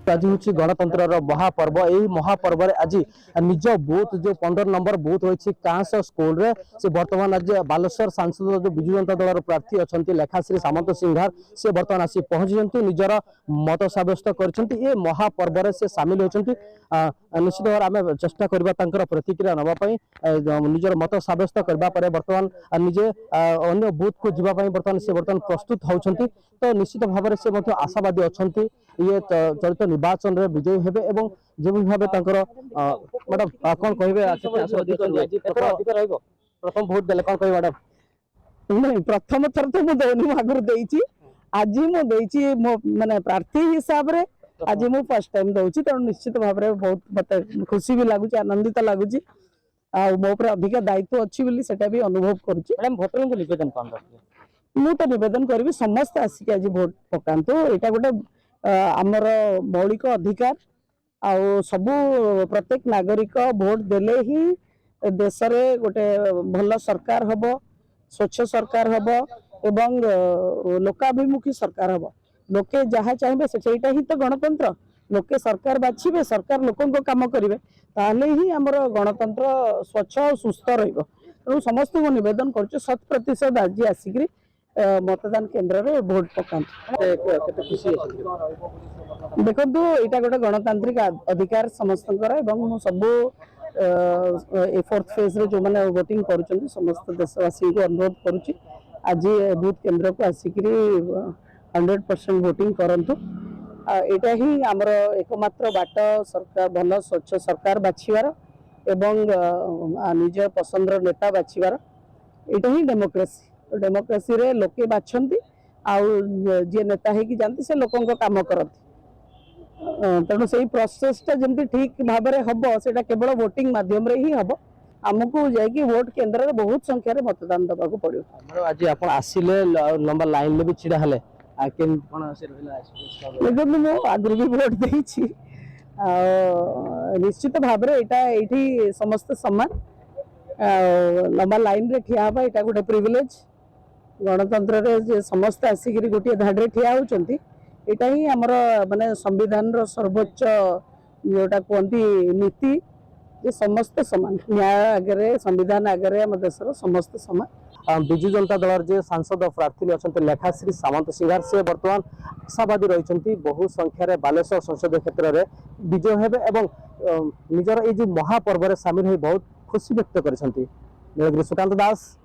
आज हूँ गणतंत्र महापर्व यही महापर्व आज निज बूथ जो 15 नंबर बूथ रही कांस स्कूल रे से बर्तमान आज बालेश्वर सांसद जो विजु जनता दल प्रार्थी अच्छा लेखाश्री सामंत सिंघार से बर्तमान आसी पहुंची निजर मत सब्यस्त कर महापर्व से सामिल होती निश्चित भाव आम चेष्टा करवा प्रतिक्रिया नापी निजर मत सब्यस्त करने बर्तमान निजे अन्य बूथ को जीवाई बर्तमान प्रस्तुत होती तो निश्चित भाव से आशावादी अच्छा ये चलित निर्वाचन में विजयी हेबे एवं जो भाव मैडम कौन कहे प्रथम भोट देले कौन कहे मैडम नहीं प्रथम थर तो मुझे आगुरी देची आज मुझे माने प्रार्थी हिसाब रे आज मु फर्स्ट टाइम दउची तेणु निश्चित भाव में बहुत मत खुशी भी लगुच आनंदित लगुच मो पर अधिक दायित्व अच्छी बोली सेटा भी अनुभव करूची मैडम भोटर को निवेदन कौन मु तो निवेदन करी समस्त आसिक आज भोट पकातु यहाँ गोटे आमर मौलिक अधिकार आउ सबू प्रत्येक नागरिक भोट देले ही देश रे गोटे भल सरकार हब स्वच्छ सरकार हब एवं लोकाभिमुखी सरकार हब लोके जहाँ चाहिए सेटा ही तो गणतंत्र लोके सरकार बाछिबे सरकार लोकों को काम करेंगे ताहले ही आमर गणतंत्र स्वच्छ और सुस्थ रहिबो तेणु समस्त को निवेदन कर 100% आज आसिक मतदान केन्द्र में भोट पकात देखु यहाँ गोटे गणतांत्रिक अधिकार समस्त सब फोर्थ फेज रे जो मैंने वोटिंग कर समस्त देशवासी को अनुरोध करुच्ची आज बूथ केन्द्र को आसिक 100% वोटिंग करंतु एटा ही आमर एकमात्र बाट सरकार भल स्वच्छ सरकार बाछिबार एवं निज पसंद नेता बाछिबार एटा ही डेमोक्रेसी रे लोके बाछंती जे नेता है कि जानती से लोकों को काम करती तेणु से प्रोसेसटा जमी ठीक भाव में हम से केवल वोटिंग माध्यम ही हम आमको जाकि वोट केन्द्र में बहुत संख्यार मतदान दबाक पड़ो आज आप आसिले लंबा लाइन में भी छिड़ा हेले देखो मु आगु भी भोट देछि निश्चित भाव में यहाँ समस्त समान लंबा लाइन रे ठिया हवा यहाँ गोटे प्रिविलेज गणतंत्र रे समस्त आसिक गोटे धाड़े ठिया होती यहाँ ही आमर माने संविधान रो सर्वोच्च जोटा कहती नीति जे समस्त समान न्याय आगे संविधान आगे आम देशर समस्त समान विजु जनता दल जे सांसद प्रार्थी अच्छा लेखाश्री सामंत सिंघार से बर्तमान आशावादी रही बहु संख्यार बालेश्वर संसदीय क्षेत्र में विजय हेबे एवं निजर ये महापर्व सामिल हो बहुत खुशी व्यक्त कर सुकांत दास।